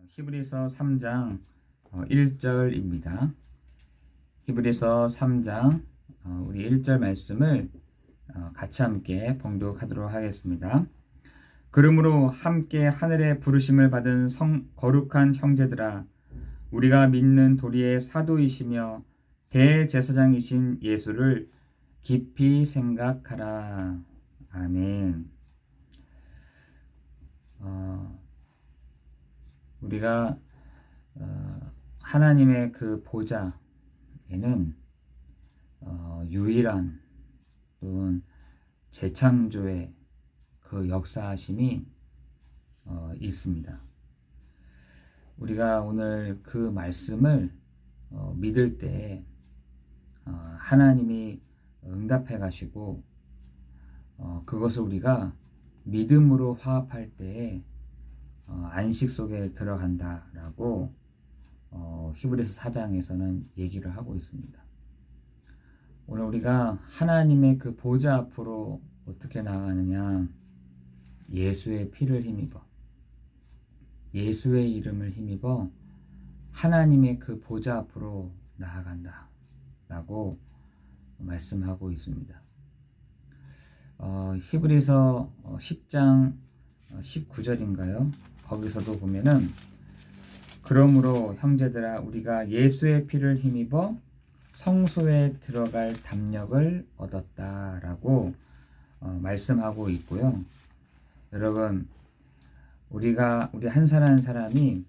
히브리서 3장 1절입니다. 히브리서 3장 우리 1절 말씀을 같이 함께 봉독하도록 하겠습니다. 그러므로 함께 하늘의 부르심을 받은 거룩한 형제들아, 우리가 믿는 도리의 사도이시며 대제사장이신 예수를 깊이 생각하라. 아멘. 우리가 하나님의 그 보좌에는 유일한 또는 재창조의 그 역사하심이 있습니다. 우리가 오늘 그 말씀을 믿을 때 하나님이 응답해 가시고 그것을 우리가 믿음으로 화합할 때에 안식 속에 들어간다라고 히브리서 4장에서는 얘기를 하고 있습니다. 오늘 우리가 하나님의 그 보좌 앞으로 어떻게 나가느냐? 예수의 피를 힘입어, 예수의 이름을 힘입어 하나님의 그 보좌 앞으로 나아간다라고 말씀하고 있습니다. 히브리서 10장 19절인가요? 거기서도 보면은 그러므로 형제들아, 우리가 예수의 피를 힘입어 성소에 들어갈 담력을 얻었다라고 말씀하고 있고요. 여러분, 우리 한 사람 한 사람이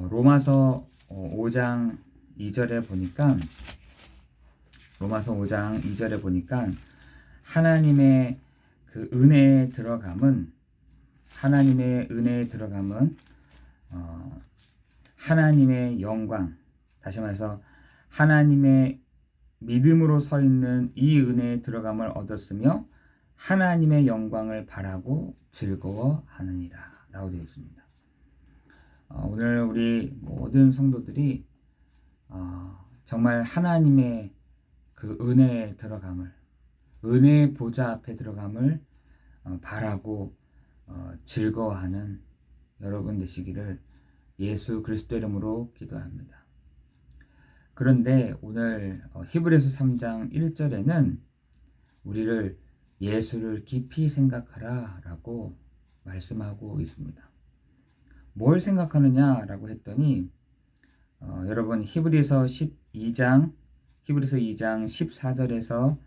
로마서 5장 2절에 보니까 하나님의 그 은혜에 들어감은 하나님의 영광, 다시 말해서 하나님의 믿음으로 서 있는 이 은혜에 들어감을 얻었으며 하나님의 영광을 바라고 즐거워하느니라 라고 되어 있습니다. 오늘 우리 모든 성도들이 정말 하나님의 그 은혜에 들어감을, 은혜의 보좌 앞에 들어감을 바라고 즐거워하는 여러분 되시기를 예수 그리스도 이름으로 기도합니다. 그런데 오늘 히브리서 3장 1절에는 우리를 예수를 깊이 생각하라 라고 말씀하고 있습니다. 뭘 생각하느냐 라고 했더니 여러분 히브리서 2장 14절에서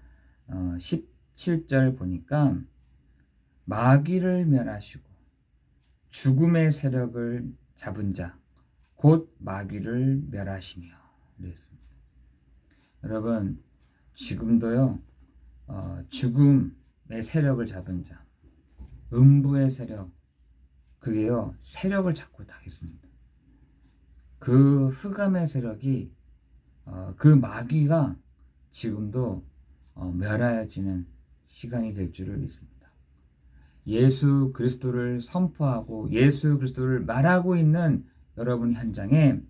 17절 보니까 마귀를 멸하시고 죽음의 세력을 잡은 자 곧 마귀를 멸하시며 그랬습니다. 여러분, 지금도요 죽음의 세력을 잡은 자, 음부의 세력, 그게요 세력을 잡고 다니습니다. 그 흑암의 세력이 그 마귀가 지금도 멸하여지는 시간이 될 줄을 믿습니다. 예수 그리스도를 선포하고 예수 그리스도를 말하고 있는 여러분 현장에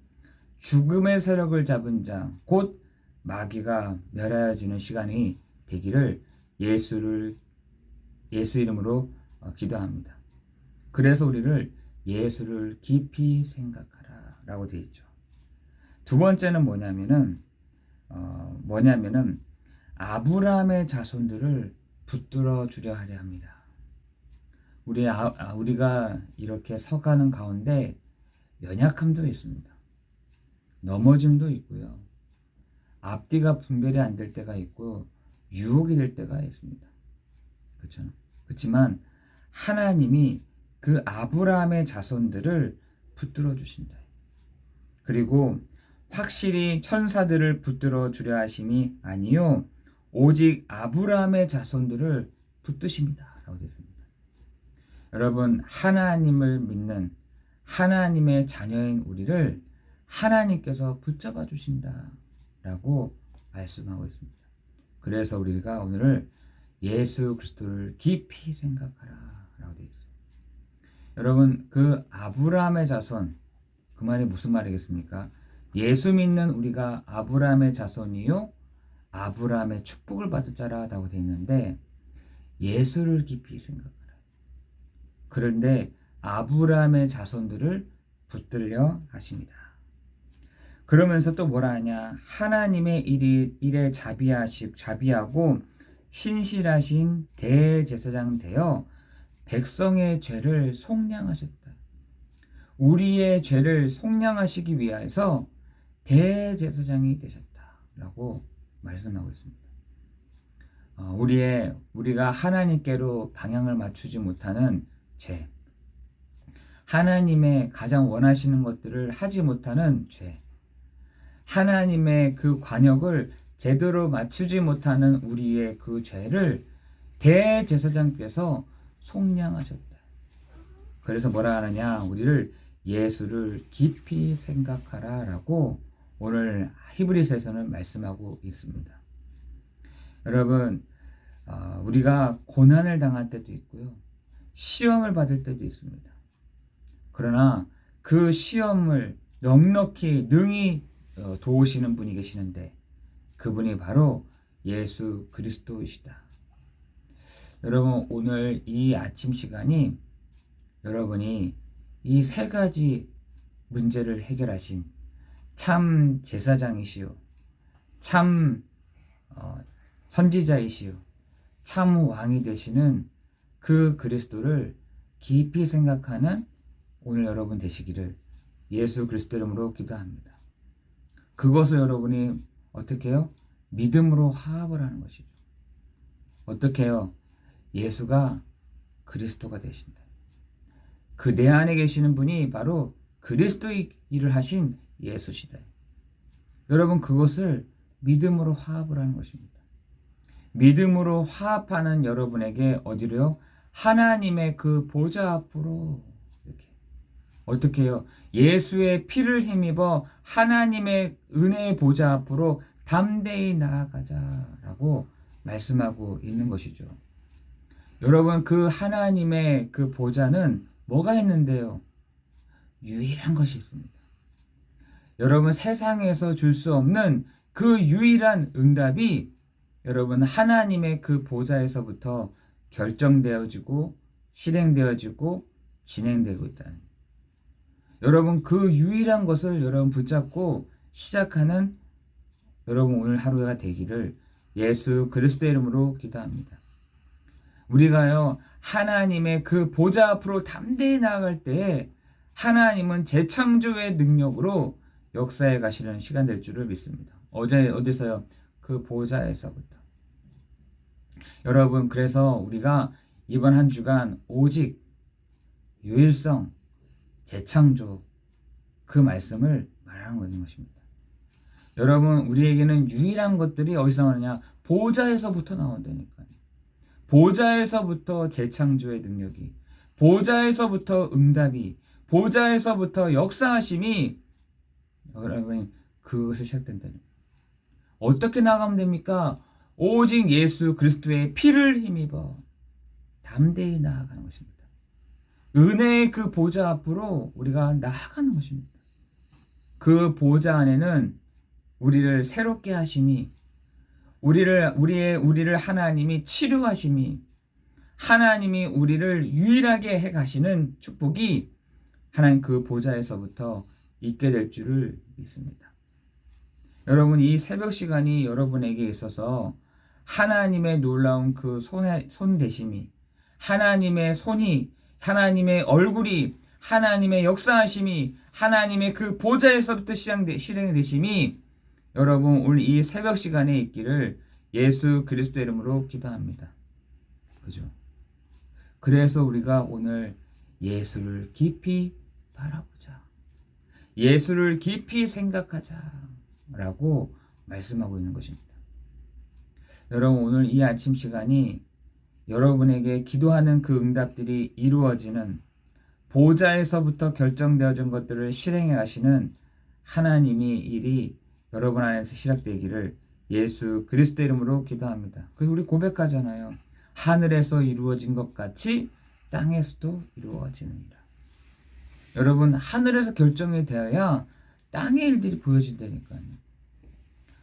죽음의 세력을 잡은 자, 곧 마귀가 멸하여지는 시간이 되기를 예수 이름으로 기도합니다. 그래서 우리를 예수를 깊이 생각하라 라고 되어 있죠. 두 번째는 뭐냐면은 아브라함의 자손들을 붙들어 주려 하려 합니다. 우리가 이렇게 서가는 가운데 연약함도 있습니다. 넘어짐도 있고요. 앞뒤가 분별이 안 될 때가 있고 유혹이 될 때가 있습니다. 그렇죠? 그렇지만 하나님이 그 아브라함의 자손들을 붙들어 주신다. 그리고 확실히 천사들을 붙들어 주려 하심이 아니요 오직 아브라함의 자손들을 붙드십니다 라고 되어 있습니다. 여러분, 하나님을 믿는 하나님의 자녀인 우리를 하나님께서 붙잡아 주신다 라고 말씀하고 있습니다. 그래서 우리가 오늘을 예수 그리스도를 깊이 생각하라 라고 되어 있어요. 여러분, 그 아브라함의 자손, 그 말이 무슨 말이겠습니까? 예수 믿는 우리가 아브라함의 자손이요 아브라함의 축복을 받을 자라라고 되어 있는데 예수를 깊이 생각하라. 그런데 아브라함의 자손들을 붙들려 하십니다. 그러면서 또 뭐라 하냐? 하나님의 일에 자비하고 신실하신 대제사장 되어 백성의 죄를 속량하셨다. 우리의 죄를 속량하시기 위하여서 대제사장이 되셨다라고 말씀하고 있습니다. 우리가 하나님께로 방향을 맞추지 못하는 죄, 하나님의 가장 원하시는 것들을 하지 못하는 죄, 하나님의 그 관역을 제대로 맞추지 못하는 우리의 그 죄를 대제사장께서 속량하셨다. 그래서 뭐라 하느냐? 우리를 예수를 깊이 생각하라 라고 오늘 히브리서에서는 말씀하고 있습니다. 여러분, 우리가 고난을 당할 때도 있고요. 시험을 받을 때도 있습니다. 그러나 그 시험을 넉넉히 능히 도우시는 분이 계시는데 그분이 바로 예수 그리스도이시다. 여러분, 오늘 이 아침 시간이 여러분이 이 세 가지 문제를 해결하신 참 제사장이시요, 참 선지자이시요, 참 왕이 되시는 그 그리스도를 깊이 생각하는 오늘 여러분 되시기를 예수 그리스도 이름으로 기도합니다. 그것을 여러분이 어떻게 해요? 믿음으로 화합을 하는 것이죠. 어떻게 해요? 예수가 그리스도가 되신다. 그 내 안에 계시는 분이 바로 그리스도의 일을 하신 예수시다. 여러분, 그것을 믿음으로 화합을 하는 것입니다. 믿음으로 화합하는 여러분에게 어디로요? 하나님의 그 보좌 앞으로 이렇게 어떻게 해요? 예수의 피를 힘입어 하나님의 은혜의 보좌 앞으로 담대히 나아가자라고 말씀하고 있는 것이죠. 여러분, 그 하나님의 그 보좌는 뭐가 있는데요? 유일한 것이 있습니다. 여러분, 세상에서 줄 수 없는 그 유일한 응답이 여러분 하나님의 그 보좌에서부터 결정되어지고 실행되어지고 진행되고 있다는, 여러분 그 유일한 것을 여러분 붙잡고 시작하는 여러분 오늘 하루가 되기를 예수 그리스도 이름으로 기도합니다. 우리가요 하나님의 그 보좌 앞으로 담대히 나아갈 때에 하나님은 재창조의 능력으로 역사에 가시는 시간 될 줄을 믿습니다. 어디서요? 그 보좌에서부터. 여러분, 그래서 우리가 이번 한 주간 오직 유일성, 재창조 그 말씀을 말하고 있는 것입니다. 여러분, 우리에게는 유일한 것들이 어디서 나오느냐? 보좌에서부터 나온다니까요. 보좌에서부터 재창조의 능력이, 보좌에서부터 응답이, 보좌에서부터 역사하심이 여러분 그것이 시작된다는 거예요. 어떻게 나가면 됩니까? 오직 예수 그리스도의 피를 힘입어 담대히 나아가는 것입니다. 은혜의 그 보좌 앞으로 우리가 나아가는 것입니다. 그 보좌 안에는 우리를 새롭게 하심이, 우리를 하나님이 치료하심이, 하나님이 우리를 유일하게 해 가시는 축복이 하나님 그 보좌에서부터 있게 될 줄을 믿습니다. 여러분, 이 새벽 시간이 여러분에게 있어서 하나님의 놀라운 그 손 대심이, 하나님의 손이, 하나님의 얼굴이, 하나님의 역사하심이, 하나님의 그 보좌에서부터 실행되심이 여러분 오늘 이 새벽 시간에 있기를 예수 그리스도 이름으로 기도합니다. 그죠? 그래서 우리가 오늘 예수를 깊이 바라보자, 예수를 깊이 생각하자라고 말씀하고 있는 것입니다. 여러분, 오늘 이 아침 시간이 여러분에게 기도하는 그 응답들이 이루어지는, 보좌에서부터 결정되어진 것들을 실행해 가시는 하나님의 일이 여러분 안에서 시작되기를 예수 그리스도 이름으로 기도합니다. 그리고 우리 고백하잖아요. 하늘에서 이루어진 것 같이 땅에서도 이루어지느니라. 여러분, 하늘에서 결정이 되어야 땅의 일들이 보여진다니까요.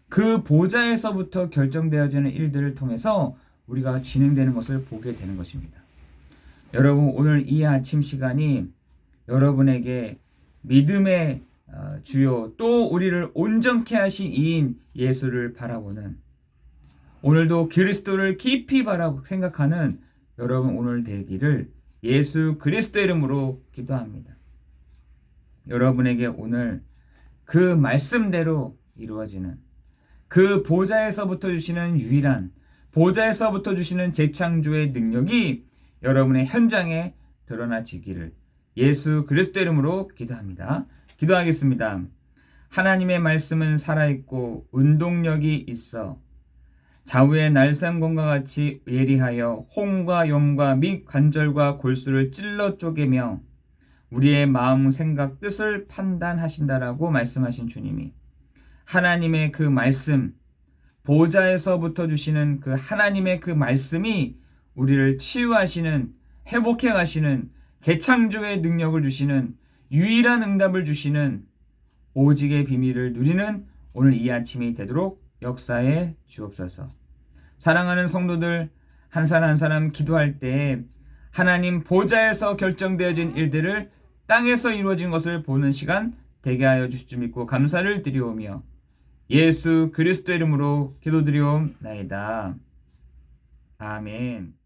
그 보좌에서부터 결정되어지는 일들을 통해서 우리가 진행되는 것을 보게 되는 것입니다. 여러분, 오늘 이 아침 시간이 여러분에게 믿음의 주요 또 우리를 온전케 하신 이인 예수를 바라보는 오늘도 그리스도를 깊이 생각하는 여러분 오늘 되기를 예수 그리스도 이름으로 기도합니다. 여러분에게 오늘 그 말씀대로 이루어지는 그 보좌에서부터 주시는 유일한 보좌에서부터 주시는 재창조의 능력이 여러분의 현장에 드러나지기를 예수 그리스도 이름으로 기도합니다. 기도하겠습니다. 하나님의 말씀은 살아있고 운동력이 있어 좌우의 날상검과 같이 예리하여 홍과 염과 및 관절과 골수를 찔러 쪼개며 우리의 마음, 생각, 뜻을 판단하신다라고 말씀하신 주님이 하나님의 그 말씀, 보좌에서부터 주시는 그 하나님의 그 말씀이 우리를 치유하시는, 회복해 가시는, 재창조의 능력을 주시는, 유일한 응답을 주시는 오직의 비밀을 누리는 오늘 이 아침이 되도록 역사해 주옵소서. 사랑하는 성도들 한 사람 한 사람 기도할 때 하나님 보좌에서 결정되어진 일들을 땅에서 이루어진 것을 보는 시간 되게 하여 주실 줄 믿고 감사를 드리오며 예수 그리스도 이름으로 기도드리옵나이다. 아멘.